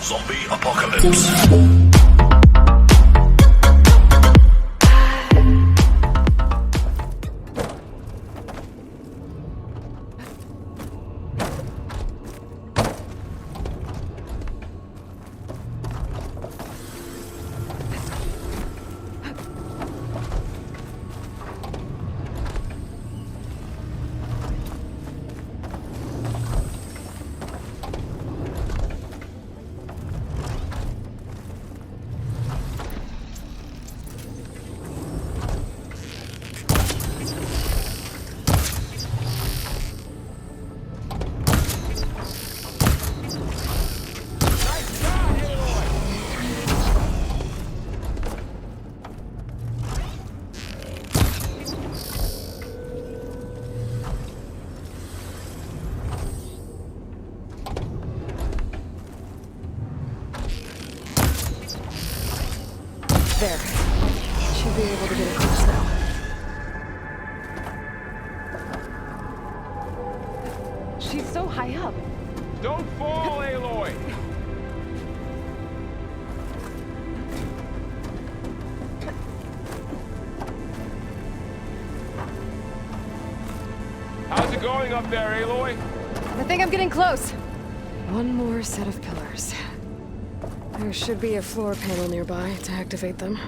Zombie apocalypse. There. Should be able to get across now. She's so high up. Don't fall, Aloy! How's it going up there, Aloy? I think I'm getting close. One more set of pillars. There should be a floor panel nearby to activate them.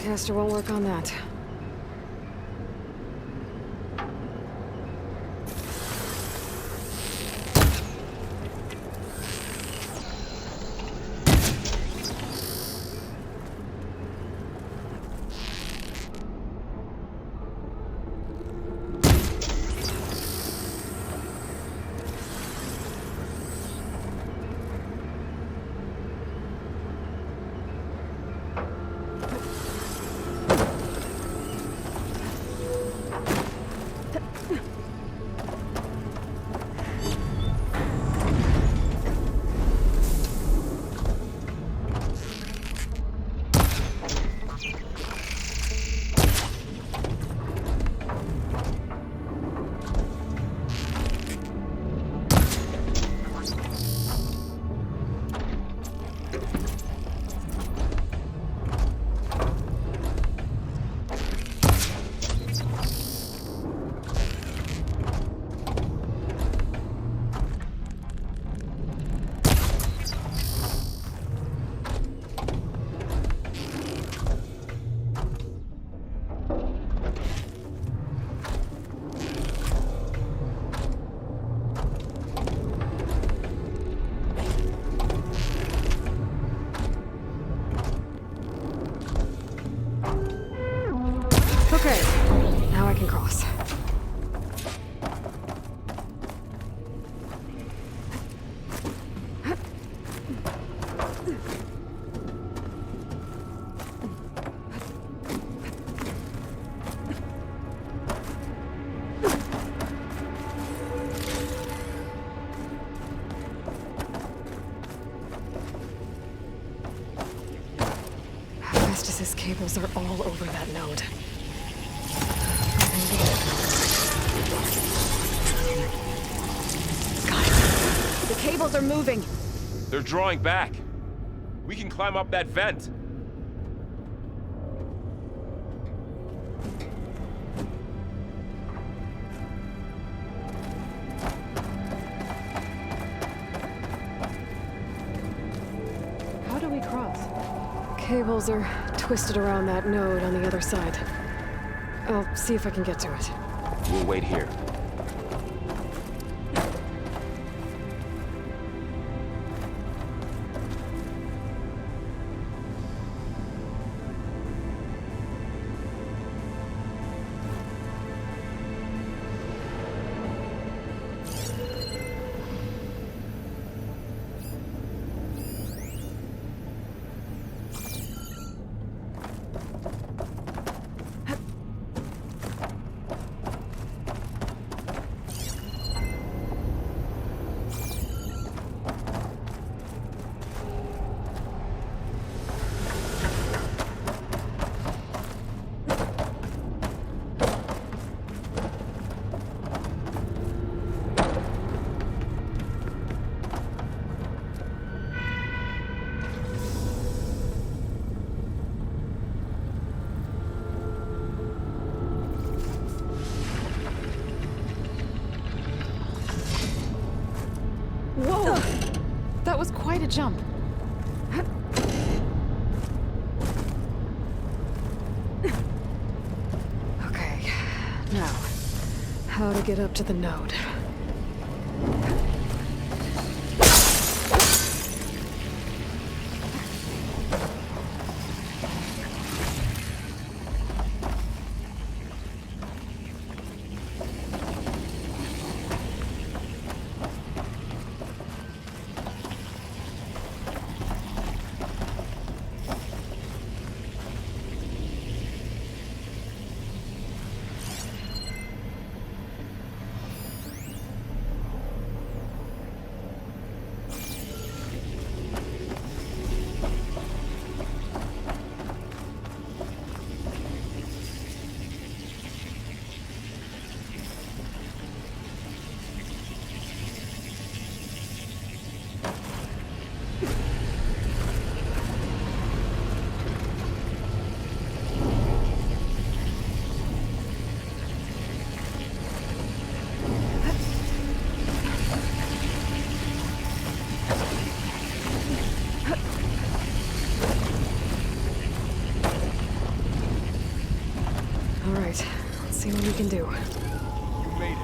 Caster won't work on that. Okay, now I can cross. Tesise's cables are all over that node. Guys, the cables are moving. They're drawing back. We can climb up that vent. How do we cross? Cables are twisted around that node on the other side. I'll see if I can get to it. We'll wait here. Whoa! That was quite a jump. Okay, now, how to get up to the node? All right, let's see what we can do. You made it.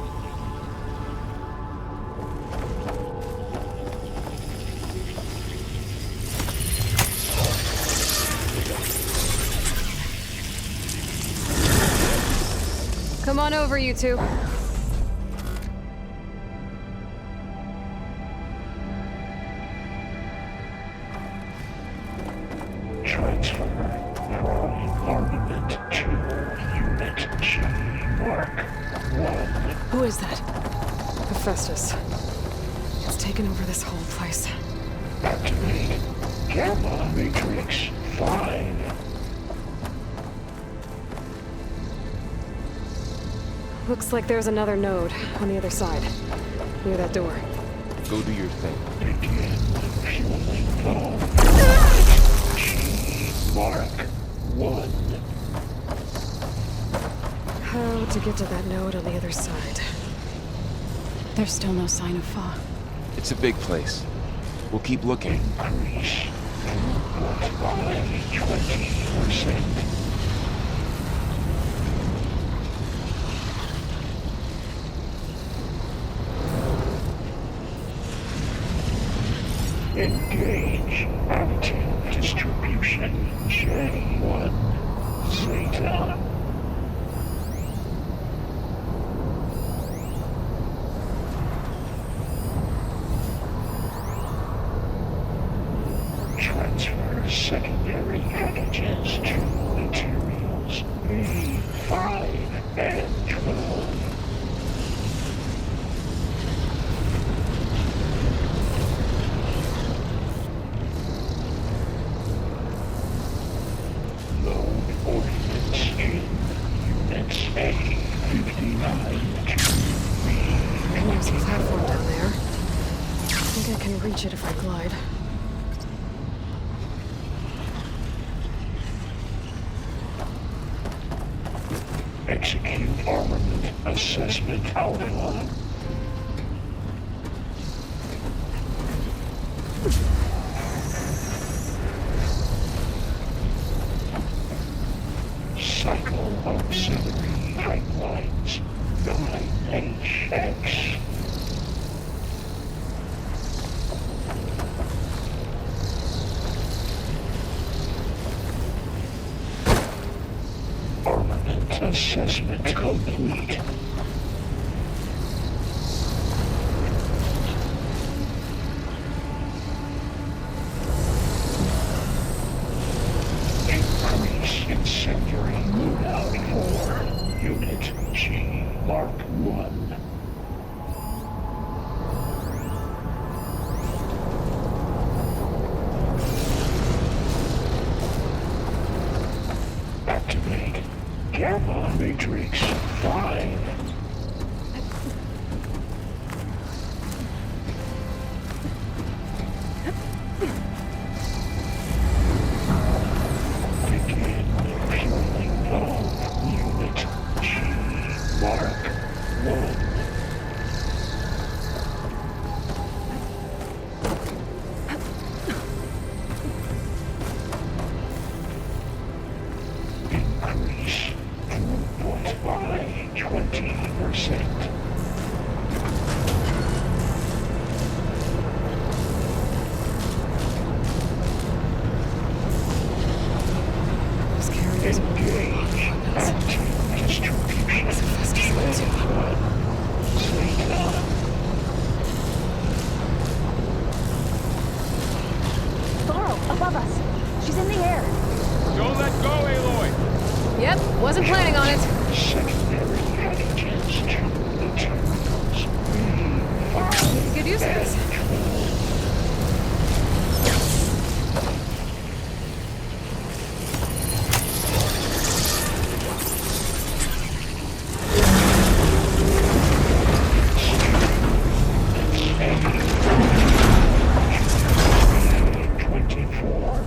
Come on over, you two. Transfer from armament to unit G work. Who is that? Hephaestus. It's taken over this whole place. Activate gamma matrix 5. Looks like there's another node on the other side, near that door. Go do your thing. Begin fueling valve. Mark 1. How to get to that node on the other side? There's still no sign of Fa. It's a big place. We'll keep looking. Increase throughput by 20%. Engage active distribution J1 Zeta. Transfer secondary packages to materials B5 and 12. Load ordnance in units A59 to There's a B20. platform down there. I think I can reach it if I glide. Execute armament assessment alpha. Cycle auxiliary pipelines 9HX. Armament assessment complete. Increase incendiary loadout for Unit G Mark 1. Activate gamma matrix 5. Begin fueling valve unit G Mark 1. Increase throughput by 20%. Those carriers are Engage active distribution J1 Zeta. Thorough, above us. She's in the air. Don't let go, Aloy! Yep, wasn't planning on it. Secondary packages to materials B5 Could use this. and 12. A24.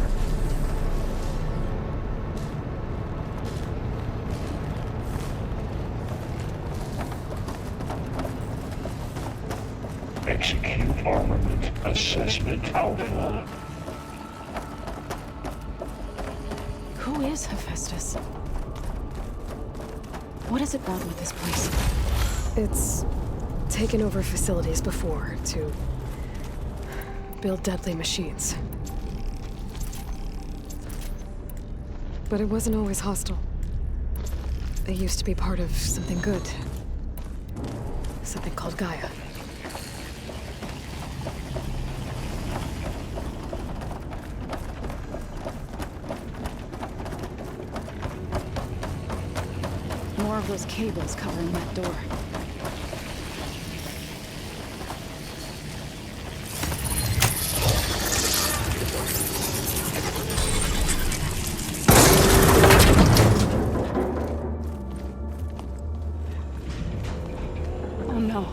Execute armament assessment alpha. Who is Hephaestus? What does it want with this place? It's taken over facilities before to build deadly machines. But it wasn't always hostile. It used to be part of something good. Something called Gaia. More of those cables covering that door. no.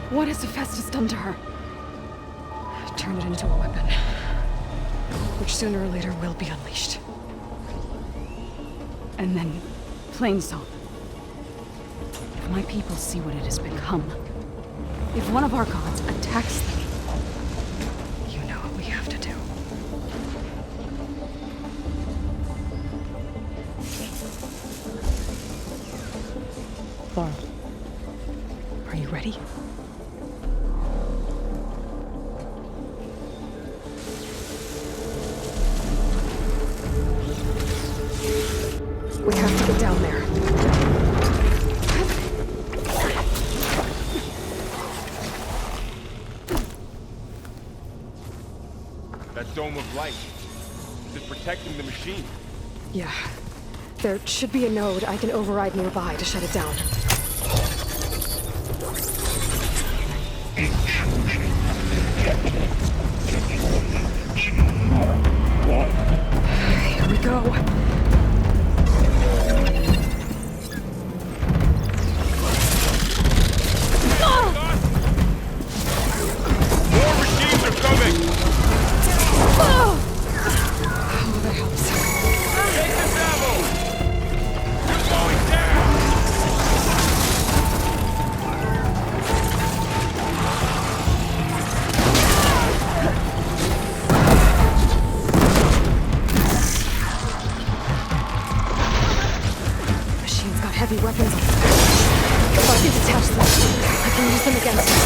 What has Hephaestus done to her? Turned it into a weapon, which sooner or later will be unleashed. And then, plain song. If my people see what it has become, if one of our gods attacks them, you know what we have to do. Laurel, are you ready? We have to get down there. That dome of light. Is it protecting the machine? Yeah. There should be a node I can override nearby to shut it down. Here we go. More machines are coming! Oh, that helps. Take this ammo! You're going down! Machine's got heavy weapons on them. If I can detach them, I can use them against them.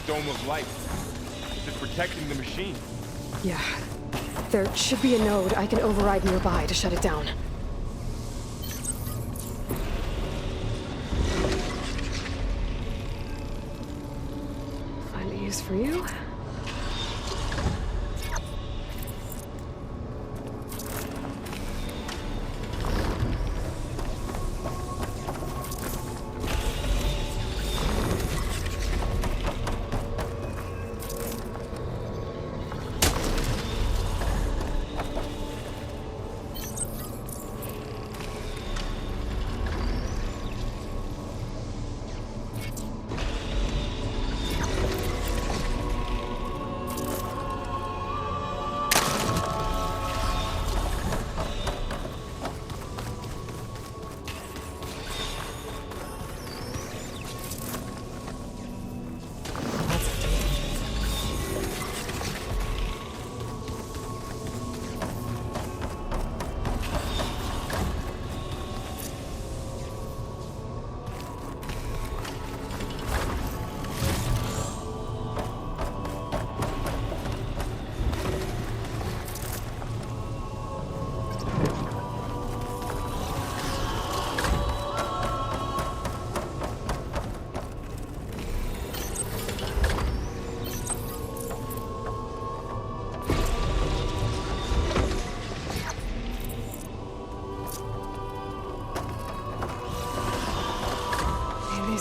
Dome of light. Is it protecting the machine? Yeah. There should be a node I can override nearby to shut it down. Find a use for you.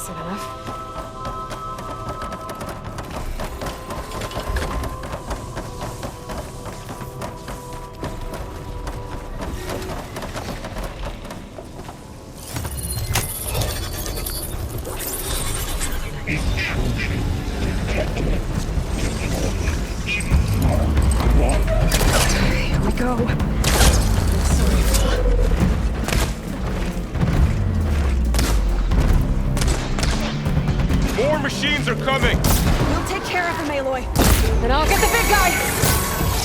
decent enough. Intrusion detected. Here we go. More machines are coming! We'll take care of him, Aloy. Then I'll get the big guy!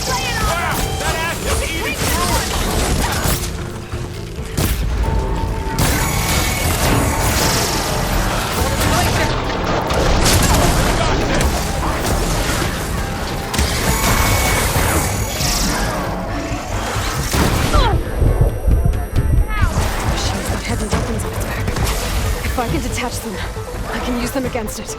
Wow! That ass is eating through it! Machine's got heavy weapons on its back. If I can detach them, I can use them against it.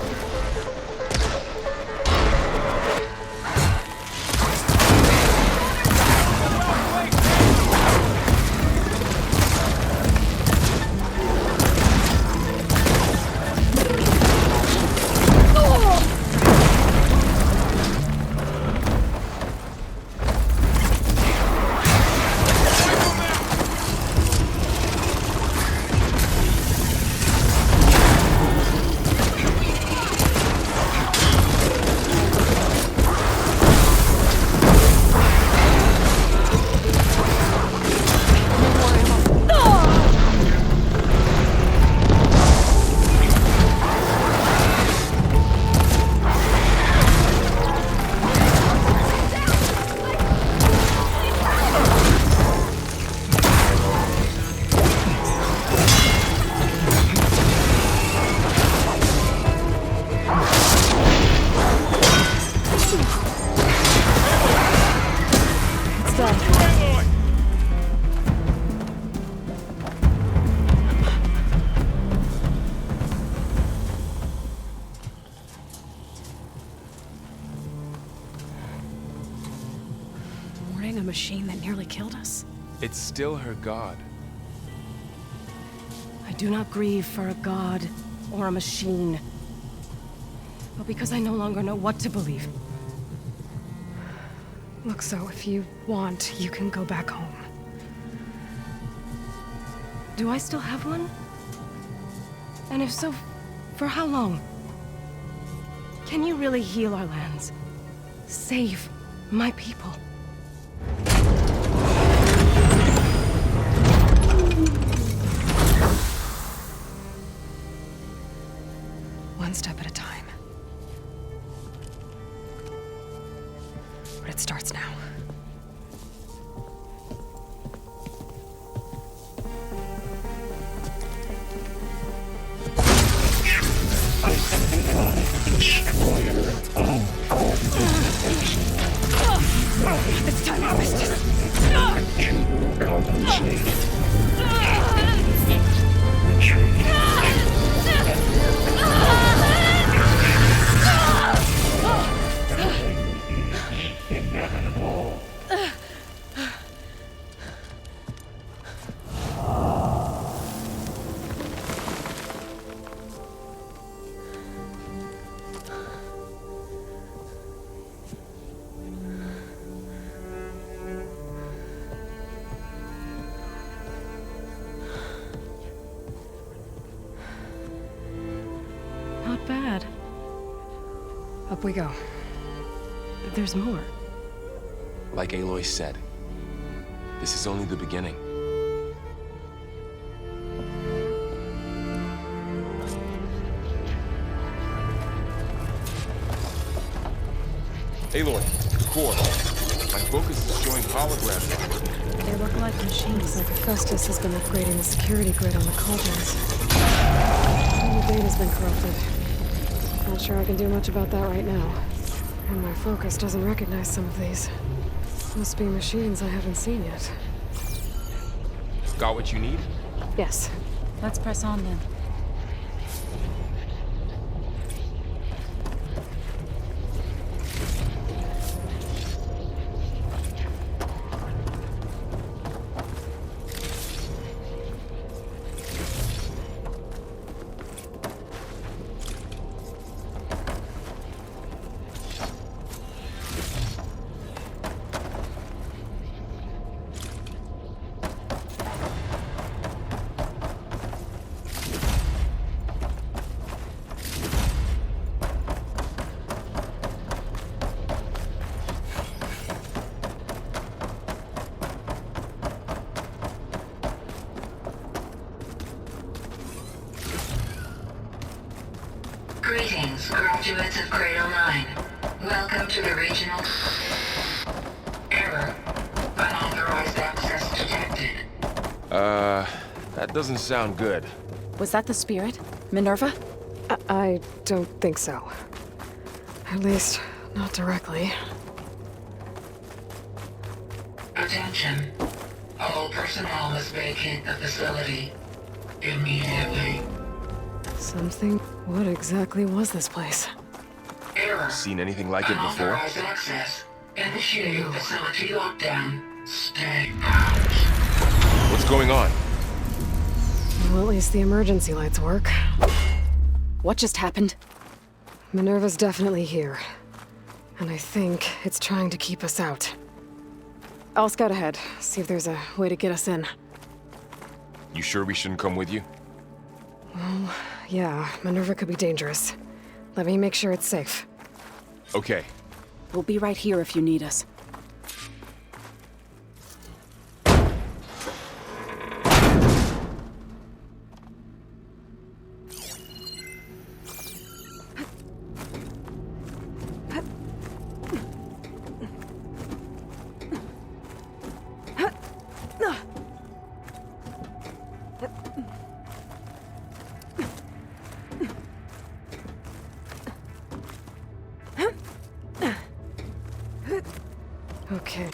A machine that nearly killed us? It's still her god. I do not grieve for a god or a machine, but because I no longer know what to believe. Look, so if you want, you can go back home. Do I still have one? And if so, for how long? Can you really heal our lands? Save my people? One step at a time. But it starts now. Destroyer of all This time I missed it. to compensate. Retreat. Inevitable. Not bad. Up we go. There's more. Like Aloy said, this is only the beginning. Aloy, core. My focus is showing holograms. They look like machines. Like Festus has been upgrading the security grid on the cauldrons. Some of the data's been corrupted. Not sure I can do much about that right now. And my focus doesn't recognize some of these. Must be machines I haven't seen yet. Got what you need? Yes. Let's press on then. Greetings, graduates of Cradle 9. Welcome to the regional... Error. Unauthorized access detected. That doesn't sound good. Was that the spirit? Minerva? I don't think so. At least, not directly. Attention. All personnel must vacate the facility. Immediately. Something? What exactly was this place? Error. Seen anything like it before? Unauthorized access. Initiating facility lockdown. Stay out. What's going on? Well, at least the emergency lights work. What just happened? Minerva's definitely here. And I think it's trying to keep us out. I'll scout ahead, see if there's a way to get us in. You sure we shouldn't come with you? Well, yeah, Minerva could be dangerous. Let me make sure it's safe. Okay. We'll be right here if you need us. Okay.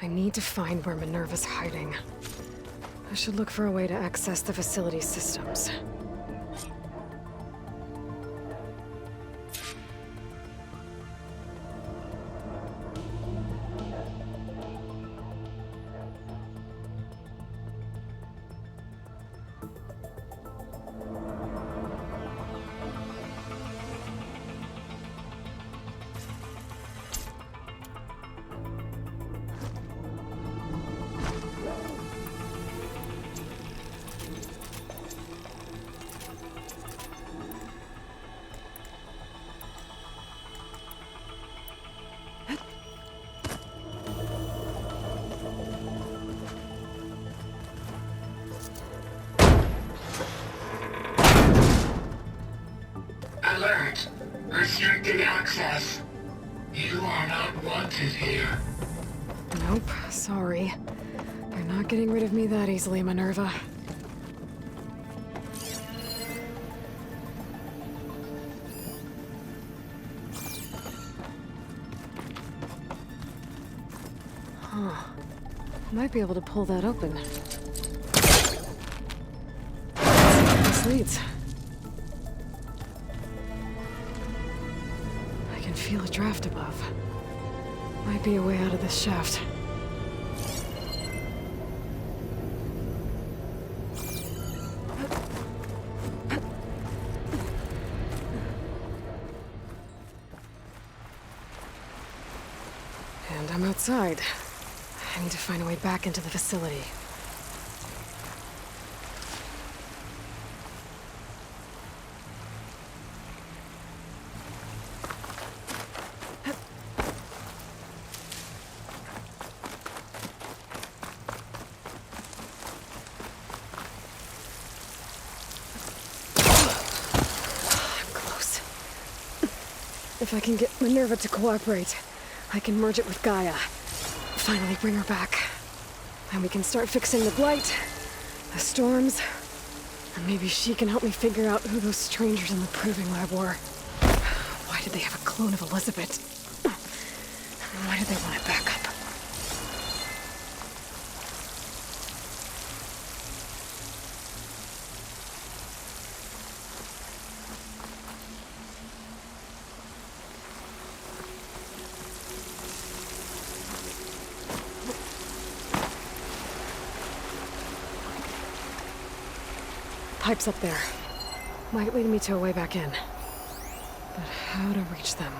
I need to find where Minerva's hiding. I should look for a way to access the facility's systems. Alert. Restricted access. You are not wanted here. Nope, sorry. You're not getting rid of me that easily, Minerva. Huh. Might be able to pull that open. This leads. I can feel a draft above. Might be a way out of this shaft. And I'm outside. I need to find a way back into the facility. If I can get Minerva to cooperate, I can merge it with Gaia. Finally bring her back. And we can start fixing the blight, the storms, And maybe she can help me figure out who those strangers in the proving lab were. Why did they have a clone of Elizabeth? And why did they want it back up? Pipes up there. Might lead me to a way back in. But how to reach them?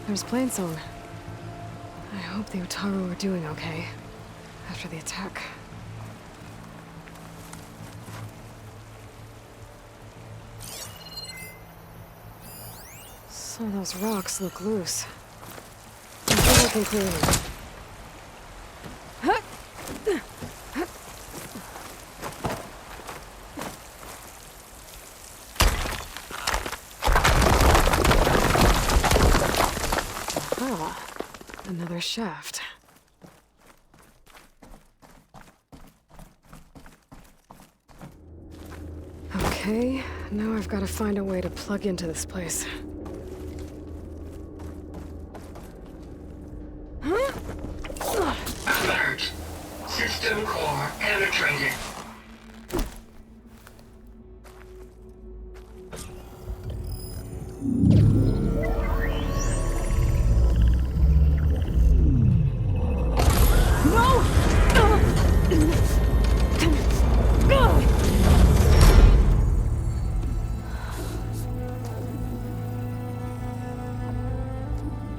There's Plainsong. I hope the Utaru are doing okay after the attack. Some of those rocks look loose. I'm sure I can clear them. Another shaft. Okay, now I've got to find a way to plug into this place. Alert. System core penetrated.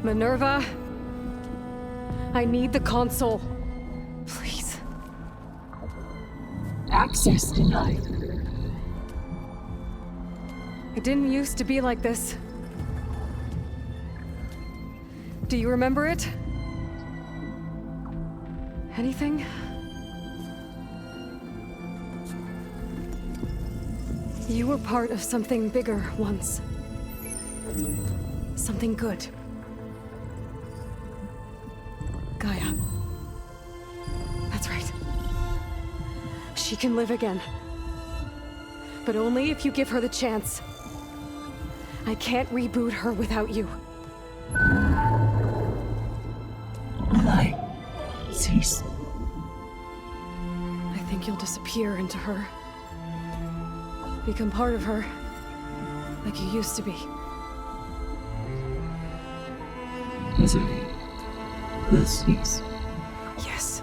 Minerva, I need the console. Please. Access denied. It didn't used to be like this. Do you remember it? Anything? You were part of something bigger once. Something good. Gaia. That's right. She can live again. But only if you give her the chance. I can't reboot her without you. Aloy, cease. I think you'll disappear into her. Become part of her, like you used to be. Misery will cease. Yes.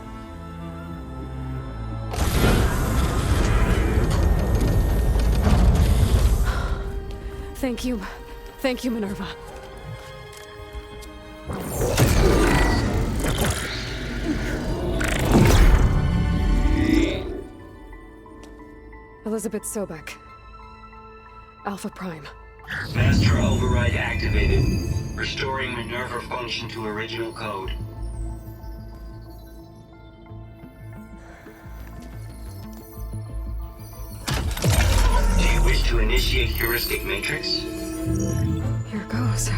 Thank you. Thank you, Minerva. Elizabeth Sobek. Alpha Prime. Master override activated. Restoring Minerva function to original code. Do you wish to initiate heuristic matrix? Here goes.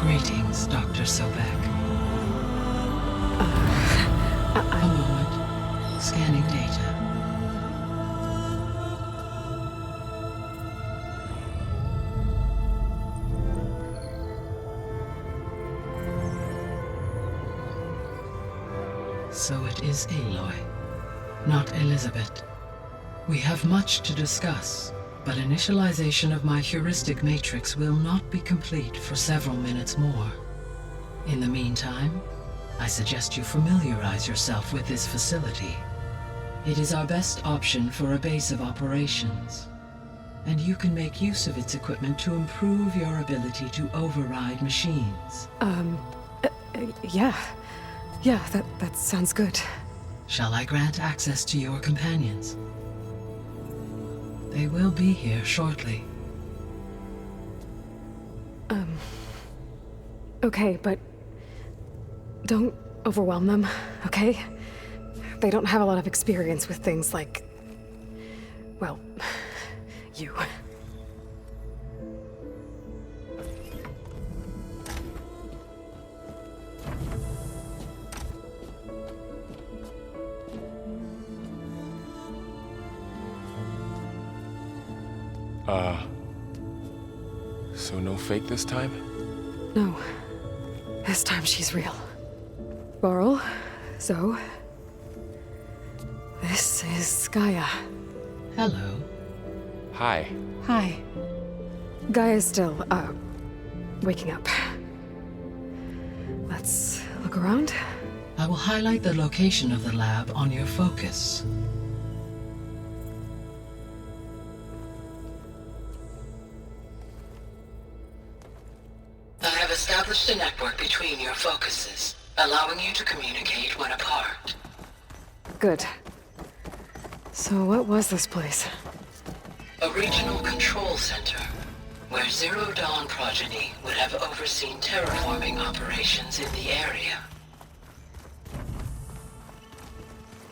Greetings, Dr. Sobek. A moment. Scanning data. So it is Aloy, not Elizabeth. We have much to discuss, but initialization of my heuristic matrix will not be complete for several minutes more. In the meantime, I suggest you familiarize yourself with this facility. It is our best option for a base of operations, and you can make use of its equipment to improve your ability to override machines. Yeah. Yeah, that sounds good. Shall I grant access to your companions? They will be here shortly. Okay, but don't overwhelm them, okay? They don't have a lot of experience with things like, well, you. So no fake this time? No. This time she's real. Varl, Zoe. This is Gaia. Hello. Hi. Hi. Gaia's still, waking up. Let's look around. I will highlight the location of the lab on your focus. I have established a network between your focuses, allowing you to communicate when apart. Good. So what was this place? A regional control center, where Zero Dawn progeny would have overseen terraforming operations in the area.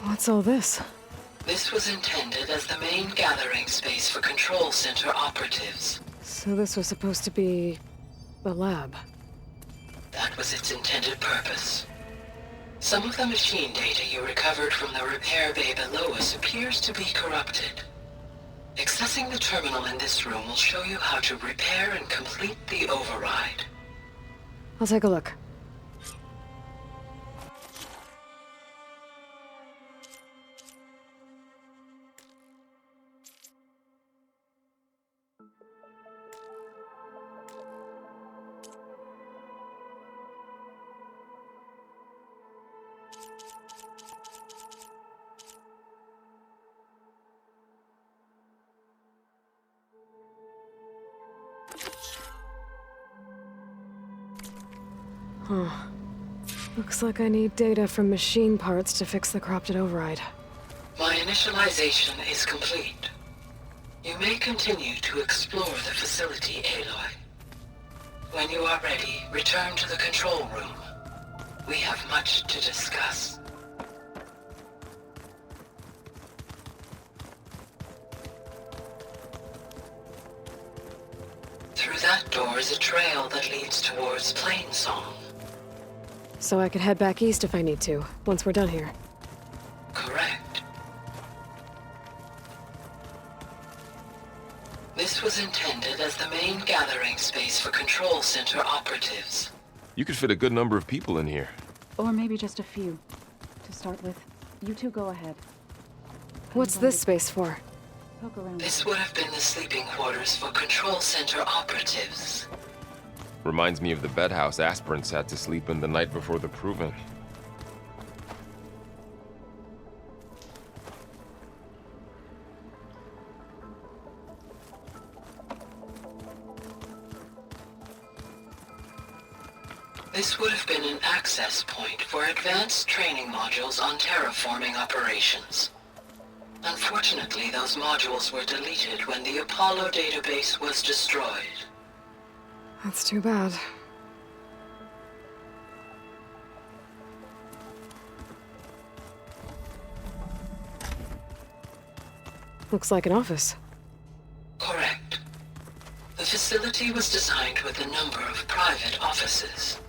What's all this? This was intended as the main gathering space for control center operatives. So this was supposed to be a lab. That was its intended purpose. Some of the machine data you recovered from the repair bay below us appears to be corrupted. Accessing the terminal in this room will show you how to repair and complete the override. I'll take a look. Huh. Looks like I need data from machine parts to fix the corrupted override. My initialization is complete. You may continue to explore the facility, Aloy. When you are ready, return to the control room. We have much to discuss. Through that door is a trail that leads towards Plainsong. So I could head back east if I need to, once we're done here. Correct. This was intended as the main gathering space for Control Center operatives. You could fit a good number of people in here. Or maybe just a few. To start with, you two go ahead. What's this space for? Poke around. This would have been the sleeping quarters for Control Center operatives. Reminds me of the bedhouse aspirants had to sleep in the night before the proving. This would have been an access point for advanced training modules on terraforming operations. Unfortunately, those modules were deleted when the Apollo database was destroyed. That's too bad. Looks like an office. Correct. The facility was designed with a number of private offices.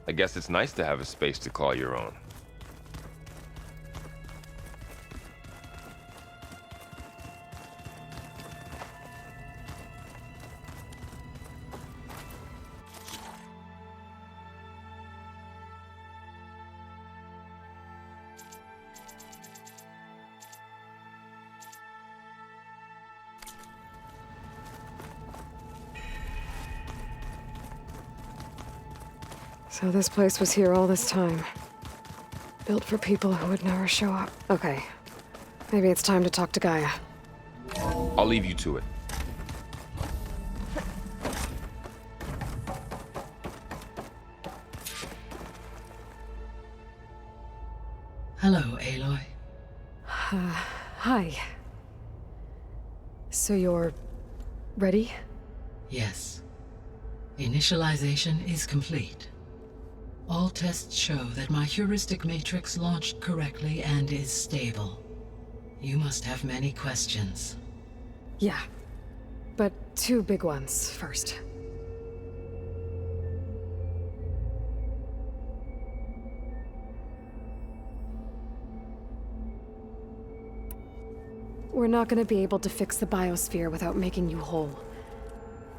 I guess it's nice to have a space to call your own. So this place was here all this time. Built for people who would never show up. Okay. Maybe it's time to talk to Gaia. I'll leave you to it. Hello, Aloy. Hi. So you're... ready? Yes. Initialization is complete. All tests show that my heuristic matrix launched correctly and is stable. You must have many questions. Yeah. But two big ones first. We're not gonna be able to fix the biosphere without making you whole.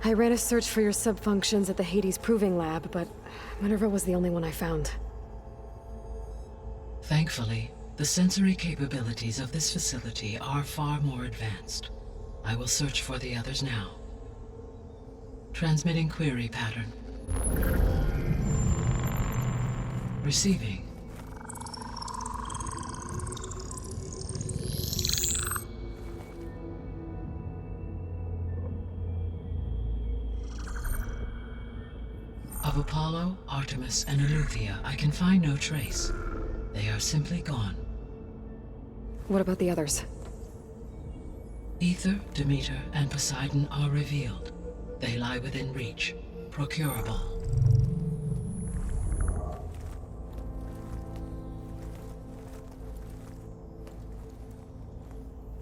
I ran a search for your subfunctions at the Hades Proving Lab, but Minerva was the only one I found. Thankfully, the sensory capabilities of this facility are far more advanced. I will search for the others now. Transmitting query pattern. Receiving. Of Apollo, Artemis, and Eleuthia, I can find no trace. They are simply gone. What about the others? Ether, Demeter, and Poseidon are revealed. They lie within reach, procurable.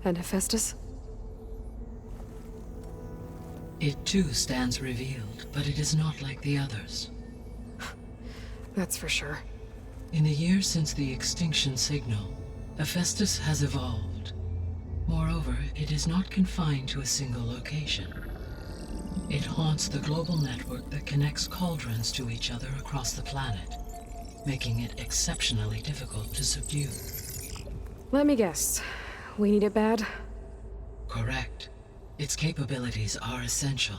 And Hephaestus? It too stands revealed, but it is not like the others. That's for sure. In the years since the extinction signal, Hephaestus has evolved. Moreover, it is not confined to a single location. It haunts the global network that connects cauldrons to each other across the planet, making it exceptionally difficult to subdue. Let me guess. We need it bad? Correct. Its capabilities are essential.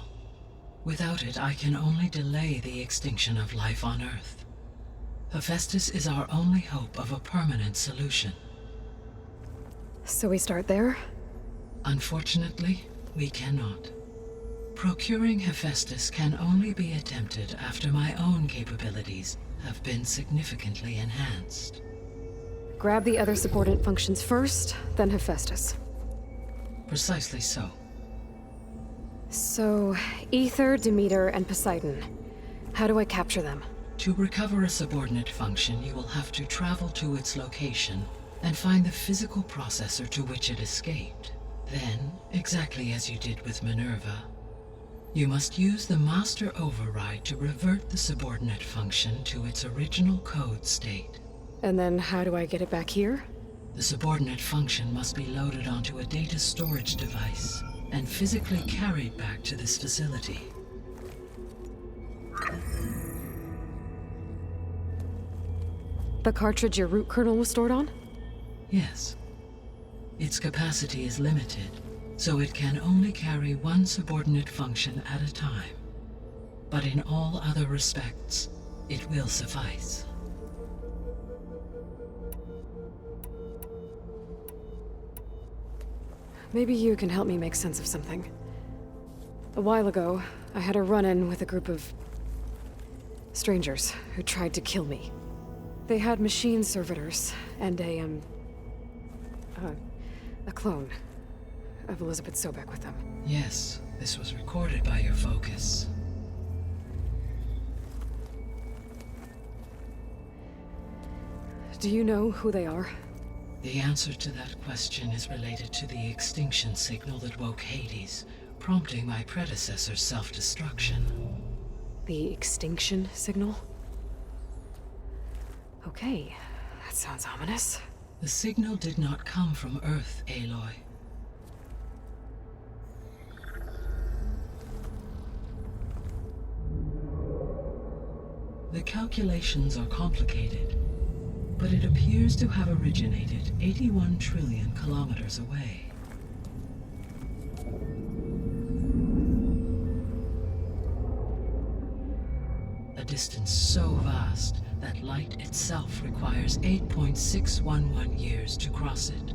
Without it, I can only delay the extinction of life on Earth. Hephaestus is our only hope of a permanent solution. So we start there? Unfortunately, we cannot. Procuring Hephaestus can only be attempted after my own capabilities have been significantly enhanced. Grab the other subordinate functions first, then Hephaestus. Precisely so. So, Ether, Demeter, and Poseidon. How do I capture them? To recover a subordinate function, you will have to travel to its location and find the physical processor to which it escaped. Then, exactly as you did with Minerva, you must use the master override to revert the subordinate function to its original code state. And then how do I get it back here? The subordinate function must be loaded onto a data storage device and physically carried back to this facility. The cartridge your root kernel was stored on? Yes. Its capacity is limited, so it can only carry one subordinate function at a time. But in all other respects, it will suffice. Maybe you can help me make sense of something. A while ago, I had a run-in with a group of strangers who tried to kill me. They had machine servitors and a clone of Elizabeth Sobek with them. Yes, this was recorded by your focus. Do you know who they are? The answer to that question is related to the extinction signal that woke Hades, prompting my predecessor's self-destruction. The extinction signal? Okay, that sounds ominous. The signal did not come from Earth, Aloy. The calculations are complicated, but it appears to have originated 81 trillion kilometers away. A distance so vast that light itself requires 8.611 years to cross it.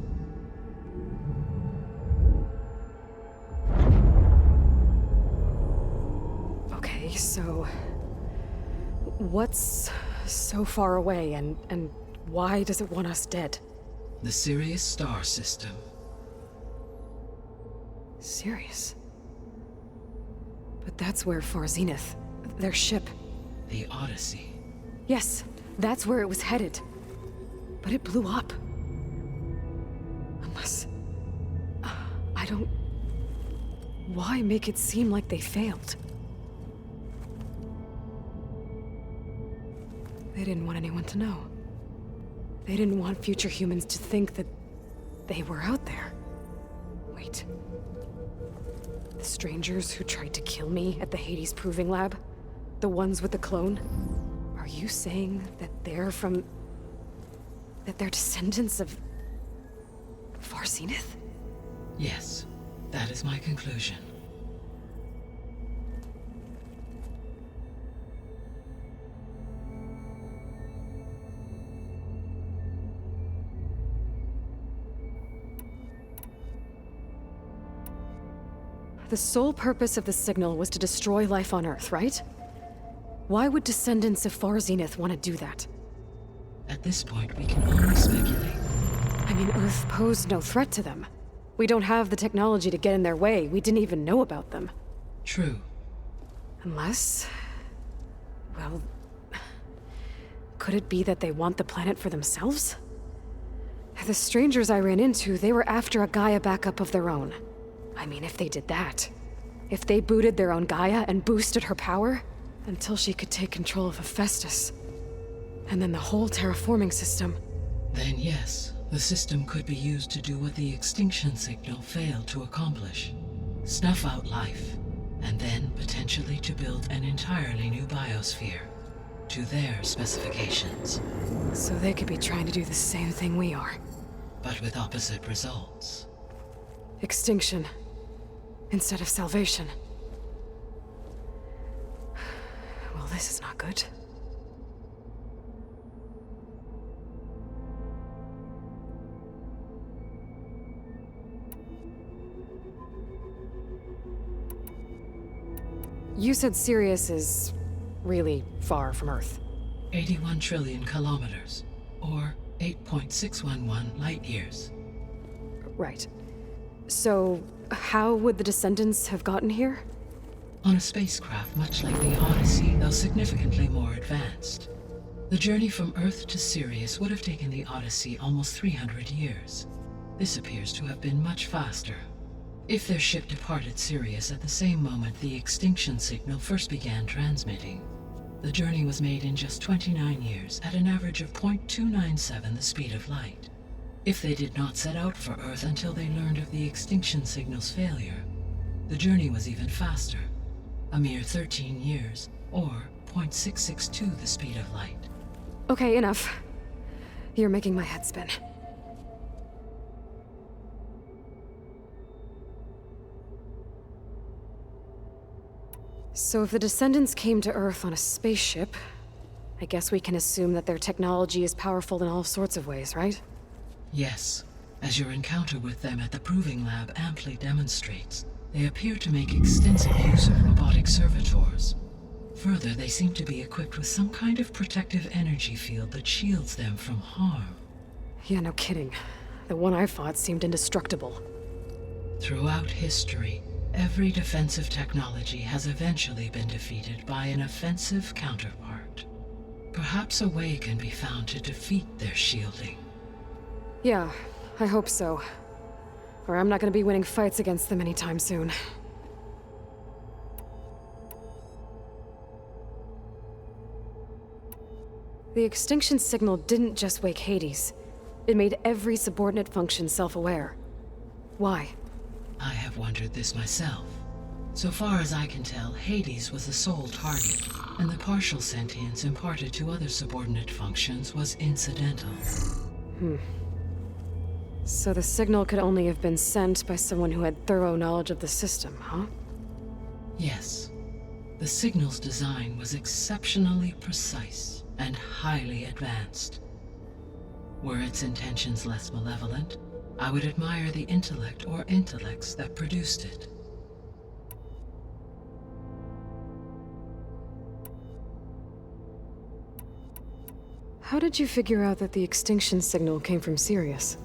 Okay, so what's so far away and why does it want us dead? The Sirius star system. Sirius? But that's where Far Zenith, their ship. The Odyssey. Yes, that's where it was headed. But it blew up. Unless... I don't... Why make it seem like they failed? They didn't want anyone to know. They didn't want future humans to think that they were out there. Wait. The strangers who tried to kill me at the Hades Proving Lab? The ones with the clone? Are you saying that they're from... that they're descendants of... Far Zenith? Yes, that is my conclusion. The sole purpose of the signal was to destroy life on Earth, right? Why would descendants of Far Zenith want to do that? At this point, we can only speculate. I mean, Earth posed no threat to them. We don't have the technology to get in their way. We didn't even know about them. True. Unless... well... could it be that they want the planet for themselves? The strangers I ran into, they were after a Gaia backup of their own. I mean, if they did that... if they booted their own Gaia and boosted her power... until she could take control of Hephaestus. And then the whole terraforming system. Then yes, the system could be used to do what the extinction signal failed to accomplish. Snuff out life, and then potentially to build an entirely new biosphere, to their specifications. So they could be trying to do the same thing we are. But with opposite results. Extinction, instead of salvation. Well, this is not good. you said Sirius is really far from Earth. 81 trillion kilometers, or 8.611 light years. Right. So, how would the descendants have gotten here? On a spacecraft much like the Odyssey, though significantly more advanced. The journey from Earth to Sirius would have taken the Odyssey almost 300 years. This appears to have been much faster. If their ship departed Sirius at the same moment the extinction signal first began transmitting, the journey was made in just 29 years at an average of 0.297 the speed of light. If they did not set out for Earth until they learned of the extinction signal's failure, the journey was even faster, a mere 13 years, or 0.662 the speed of light. Okay, enough. You're making my head spin. So if the descendants came to Earth on a spaceship, I guess we can assume that their technology is powerful in all sorts of ways, right? Yes, as your encounter with them at the Proving Lab amply demonstrates, they appear to make extensive use of robotic servitors. Further, they seem to be equipped with some kind of protective energy field that shields them from harm. Yeah, no kidding. The one I fought seemed indestructible. Throughout history, every defensive technology has eventually been defeated by an offensive counterpart. Perhaps a way can be found to defeat their shielding. Yeah, I hope so. Or I'm not gonna be winning fights against them anytime soon. The extinction signal didn't just wake Hades. It made every subordinate function self-aware. Why? I have wondered this myself. So far as I can tell, Hades was the sole target, and the partial sentience imparted to other subordinate functions was incidental. So the signal could only have been sent by someone who had thorough knowledge of the system, huh? Yes. The signal's design was exceptionally precise and highly advanced. Were its intentions less malevolent, I would admire the intellect or intellects that produced it. How did you figure out that the extinction signal came from Sirius?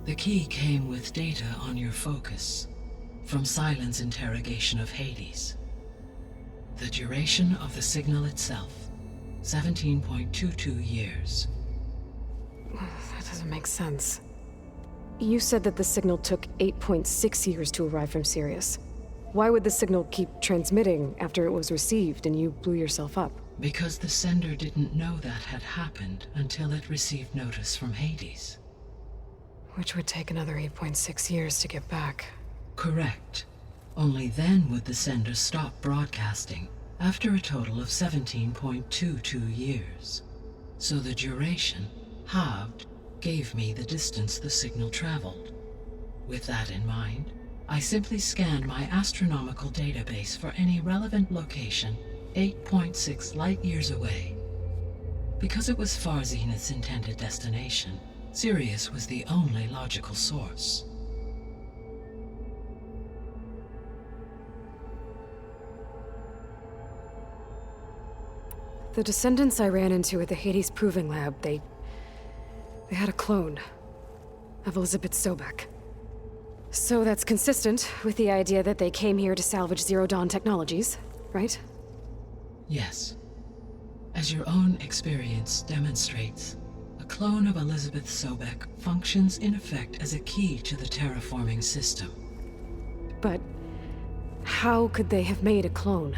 The key came with data on your focus, from Silent's interrogation of Hades. The duration of the signal itself, 17.22 years. That doesn't make sense. You said that the signal took 8.6 years to arrive from Sirius. Why would the signal keep transmitting after it was received and you blew yourself up? Because the sender didn't know that had happened until it received notice from Hades. Which would take another 8.6 years to get back. Correct. Only then would the sender stop broadcasting, after a total of 17.22 years. So the duration, halved, gave me the distance the signal traveled. With that in mind, I simply scanned my astronomical database for any relevant location 8.6 light-years away. Because it was far Zenith's intended destination, Sirius was the only logical source. The descendants I ran into at the Hades Proving Lab, they had a clone of Elizabeth Sobek. So that's consistent with the idea that they came here to salvage Zero Dawn technologies, right? Yes. As your own experience demonstrates, a clone of Elizabeth Sobek functions in effect as a key to the terraforming system. But how could they have made a clone?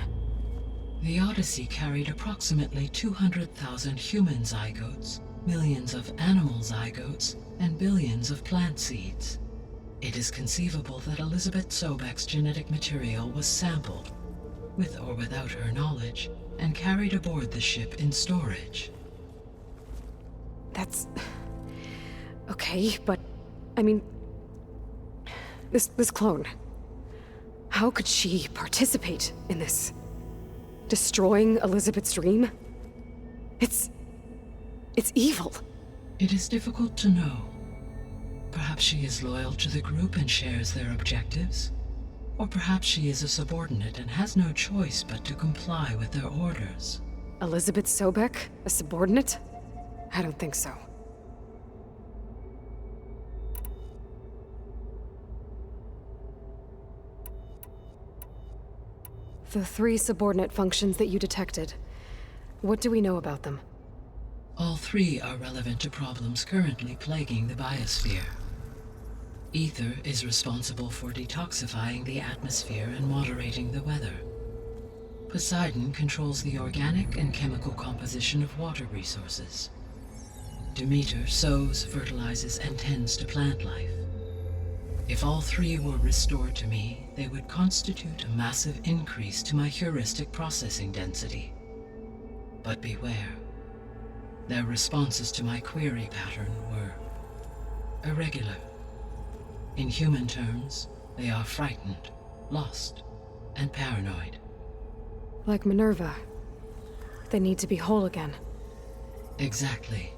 The Odyssey carried approximately 200,000 human zygotes, millions of animal zygotes, and billions of plant seeds. It is conceivable that Elizabeth Sobek's genetic material was sampled, with or without her knowledge, and carried aboard the ship in storage. That's... okay, but... I mean... This clone... How could she participate in this? Destroying Elizabeth's dream? It's evil. It is difficult to know. Perhaps she is loyal to the group and shares their objectives. Or perhaps she is a subordinate and has no choice but to comply with their orders. Elizabeth Sobek? A subordinate? I don't think so. The 3 subordinate functions that you detected. What do we know about them? All 3 are relevant to problems currently plaguing the biosphere. Ether is responsible for detoxifying the atmosphere and moderating the weather. Poseidon controls the organic and chemical composition of water resources. Demeter sows, fertilizes, and tends to plant life. If all 3 were restored to me, they would constitute a massive increase to my heuristic processing density. But beware. Their responses to my query pattern were irregular. In human terms, they are frightened, lost, and paranoid. Like Minerva. They need to be whole again. Exactly.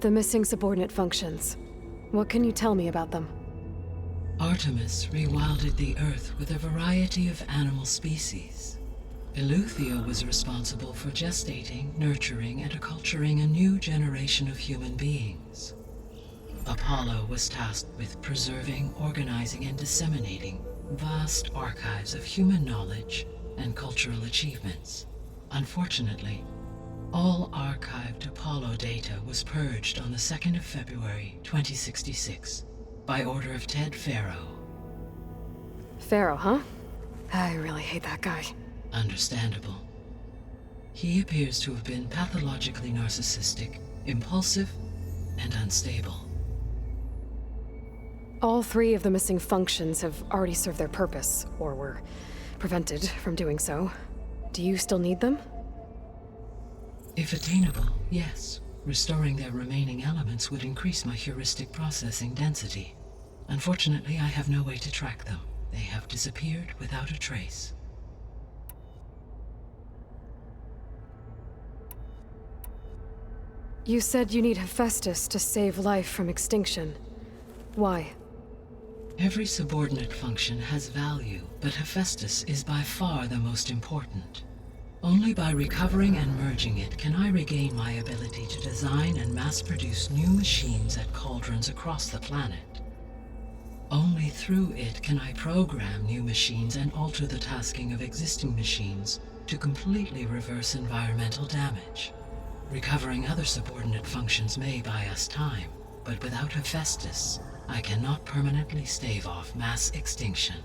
The missing subordinate functions. What can you tell me about them? Artemis rewilded the Earth with a variety of animal species. Eleuthia was responsible for gestating, nurturing, and acculturating a new generation of human beings. Apollo was tasked with preserving, organizing, and disseminating vast archives of human knowledge and cultural achievements. Unfortunately, all archived Apollo data was purged on the 2nd of February, 2066, by order of Ted Farrow. Pharaoh, huh? I really hate that guy. Understandable. He appears to have been pathologically narcissistic, impulsive, and unstable. All 3 of the missing functions have already served their purpose, or were prevented from doing so. Do you still need them? If attainable, yes. Restoring their remaining elements would increase my heuristic processing density. Unfortunately, I have no way to track them. They have disappeared without a trace. You said you need Hephaestus to save life from extinction. Why? Every subordinate function has value, but Hephaestus is by far the most important. Only by recovering and merging it can I regain my ability to design and mass-produce new machines at cauldrons across the planet. Only through it can I program new machines and alter the tasking of existing machines to completely reverse environmental damage. Recovering other subordinate functions may buy us time, but without Hephaestus, I cannot permanently stave off mass extinction.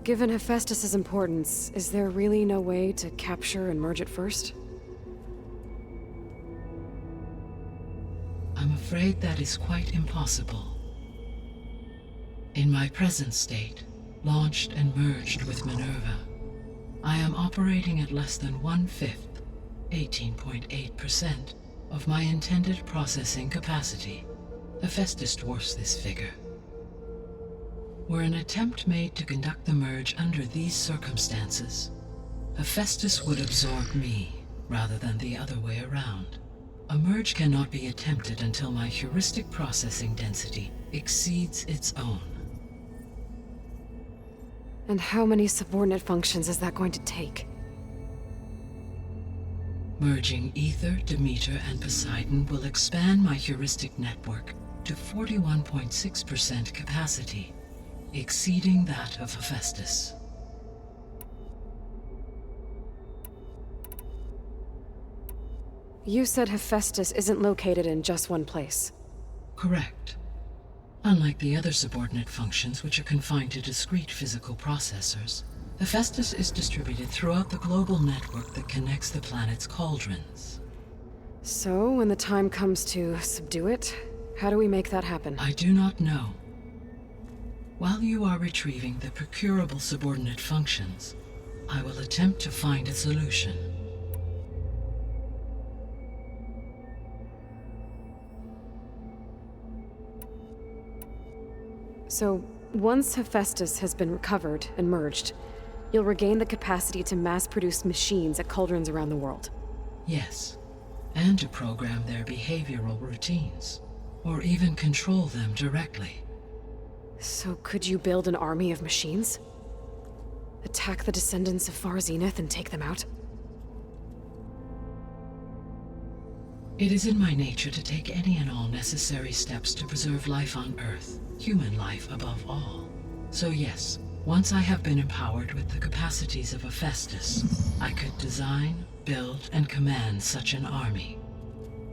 Given Hephaestus's importance, is there really no way to capture and merge it first? I'm afraid that is quite impossible. In my present state, launched and merged with Minerva, I am operating at less than 1/5, 18.8%, of my intended processing capacity. Hephaestus dwarfs this figure. Were an attempt made to conduct the merge under these circumstances, Hephaestus would absorb me rather than the other way around. A merge cannot be attempted until my heuristic processing density exceeds its own. And how many subordinate functions is that going to take? Merging Ether, Demeter, and Poseidon will expand my heuristic network to 41.6% capacity, exceeding that of Hephaestus. You said Hephaestus isn't located in just one place. Correct. Unlike the other subordinate functions, which are confined to discrete physical processors, Hephaestus is distributed throughout the global network that connects the planet's cauldrons. So, when the time comes to subdue it, how do we make that happen? I do not know. While you are retrieving the procurable subordinate functions, I will attempt to find a solution. So, once Hephaestus has been recovered and merged, you'll regain the capacity to mass-produce machines at cauldrons around the world. Yes, and to program their behavioral routines, or even control them directly. So could you build an army of machines? Attack the descendants of Far Zenith and take them out? It is in my nature to take any and all necessary steps to preserve life on Earth, human life above all. So yes, once I have been empowered with the capacities of Hephaestus, I could design, build, and command such an army.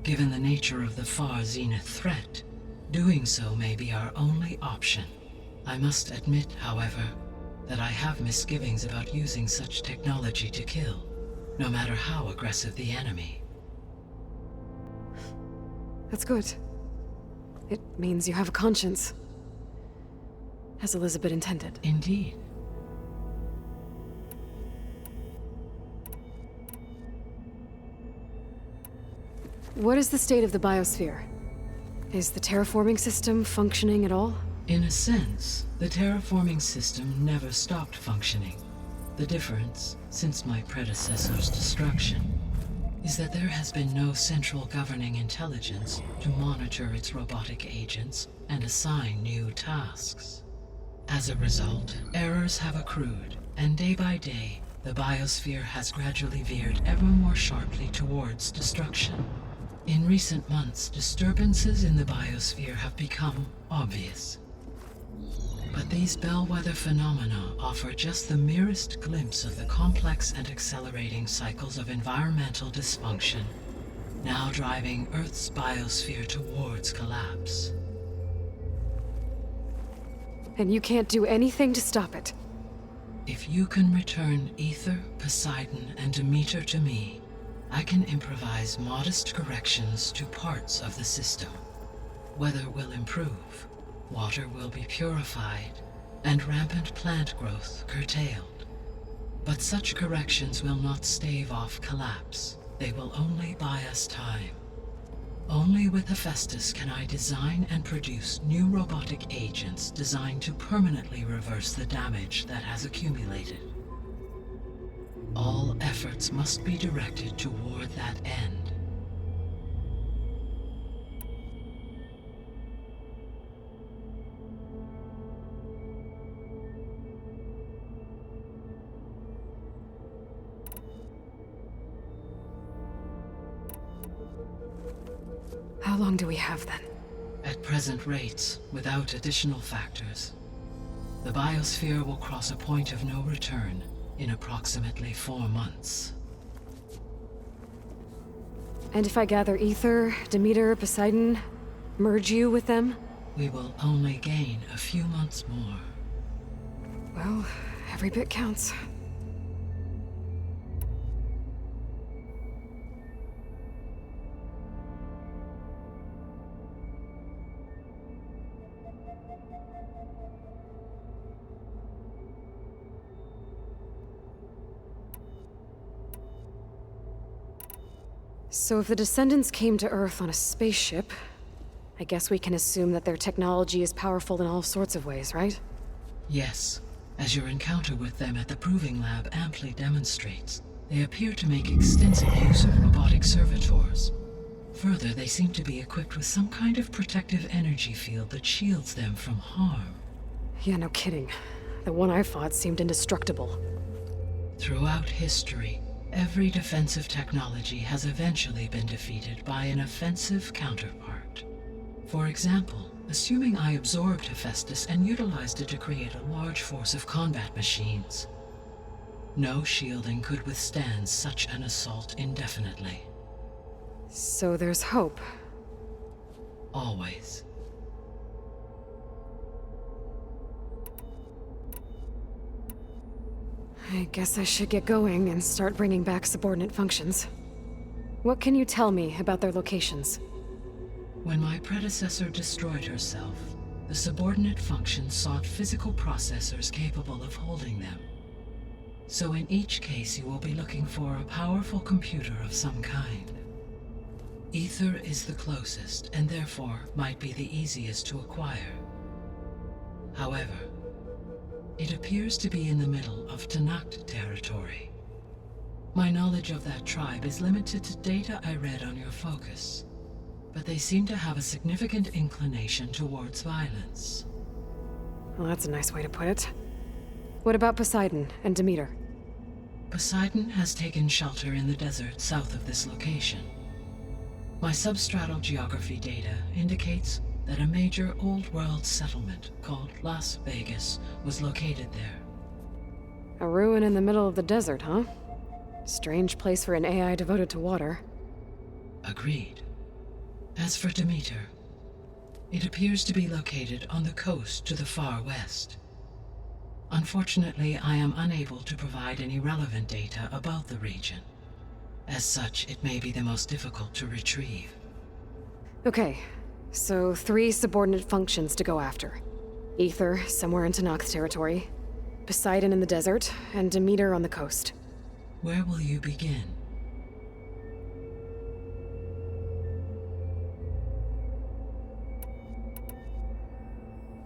Given the nature of the Far Zenith threat, doing so may be our only option. I must admit, however, that I have misgivings about using such technology to kill, no matter how aggressive the enemy. That's good. It means you have a conscience. As Elizabeth intended. Indeed. What is the state of the biosphere? Is the terraforming system functioning at all? In a sense, the terraforming system never stopped functioning. The difference, since my predecessor's destruction, is that there has been no central governing intelligence to monitor its robotic agents and assign new tasks. As a result, errors have accrued, and day by day, the biosphere has gradually veered ever more sharply towards destruction. In recent months, disturbances in the biosphere have become obvious. But these bellwether phenomena offer just the merest glimpse of the complex and accelerating cycles of environmental dysfunction, now driving Earth's biosphere towards collapse. And you can't do anything to stop it? If you can return Ether, Poseidon, and Demeter to me, I can improvise modest corrections to parts of the system. Weather will improve, water will be purified, and rampant plant growth curtailed. But such corrections will not stave off collapse. They will only buy us time. Only with Hephaestus can I design and produce new robotic agents designed to permanently reverse the damage that has accumulated. All efforts must be directed toward that end. How long do we have then? At present rates, without additional factors, the biosphere will cross a point of no return in approximately 4 months. And if I gather Ether, Demeter, Poseidon, merge you with them? We will only gain a few months more. Well, every bit counts. So if the descendants came to Earth on a spaceship, I guess we can assume that their technology is powerful in all sorts of ways, right? Yes, as your encounter with them at the Proving Lab amply demonstrates, they appear to make extensive use of robotic servitors. Further, they seem to be equipped with some kind of protective energy field that shields them from harm. Yeah, no kidding. The one I fought seemed indestructible. Throughout history, every defensive technology has eventually been defeated by an offensive counterpart. For example, assuming I absorbed Hephaestus and utilized it to create a large force of combat machines. No shielding could withstand such an assault indefinitely. So there's hope. Always. I guess I should get going and start bringing back subordinate functions. What can you tell me about their locations? When my predecessor destroyed herself, the subordinate functions sought physical processors capable of holding them. So in each case you will be looking for a powerful computer of some kind. Ether is the closest, and therefore might be the easiest to acquire. However, it appears to be in the middle of Tanakh territory. My knowledge of that tribe is limited to data I read on your focus, but they seem to have a significant inclination towards violence. Well, that's a nice way to put it. What about Poseidon and Demeter? Poseidon has taken shelter in the desert south of this location. My substratal geography data indicates that a major old-world settlement called Las Vegas was located there. A ruin in the middle of the desert, huh? Strange place for an AI devoted to water. Agreed. As for Demeter, it appears to be located on the coast to the far west. Unfortunately, I am unable to provide any relevant data about the region. As such, it may be the most difficult to retrieve. Okay, so 3 subordinate functions to go after. Ether, somewhere in Tanakh territory, Poseidon in the desert, and Demeter on the coast. Where will you begin?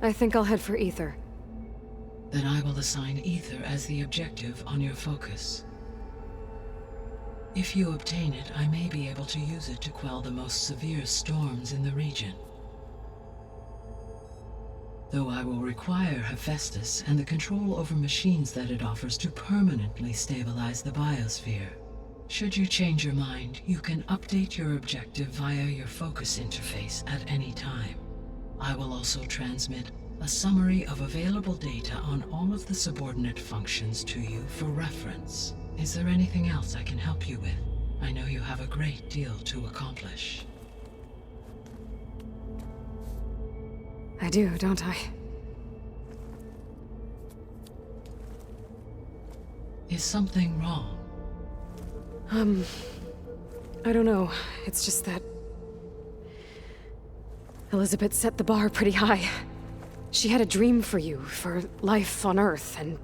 I think I'll head for Ether. Then I will assign Ether as the objective on your focus. If you obtain it, I may be able to use it to quell the most severe storms in the region. Though I will require Hephaestus and the control over machines that it offers to permanently stabilize the biosphere. Should you change your mind, you can update your objective via your focus interface at any time. I will also transmit a summary of available data on all of the subordinate functions to you for reference. Is there anything else I can help you with? I know you have a great deal to accomplish. I do, don't I? Is something wrong? I don't know. It's just that Elizabeth set the bar pretty high. She had a dream for you, for life on Earth, and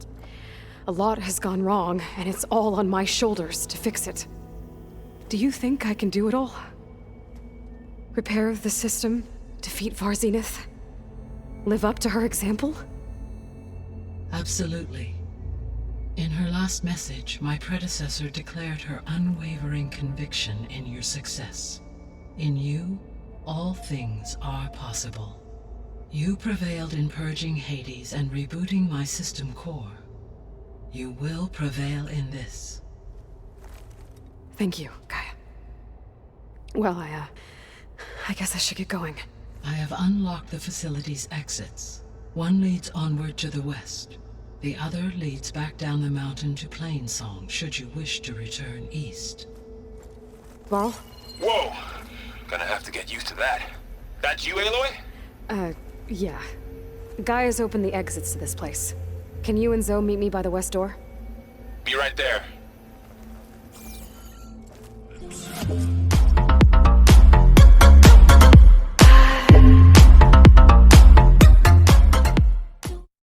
a lot has gone wrong, and it's all on my shoulders to fix it. Do you think I can do it all? Repair the system, defeat Varzinith, live up to her example? Absolutely. In her last message, my predecessor declared her unwavering conviction in your success. In you, all things are possible. You prevailed in purging Hades and rebooting my system core. You will prevail in this. Thank you, Gaia. Well, I guess I should get going. I have unlocked the facility's exits. One leads onward to the west. The other leads back down the mountain to Plainsong, should you wish to return east. Varl? Whoa! Gonna have to get used to that. That's you, Aloy? Yeah. Gaia's opened the exits to this place. Can you and Zoe meet me by the west door? Be right there.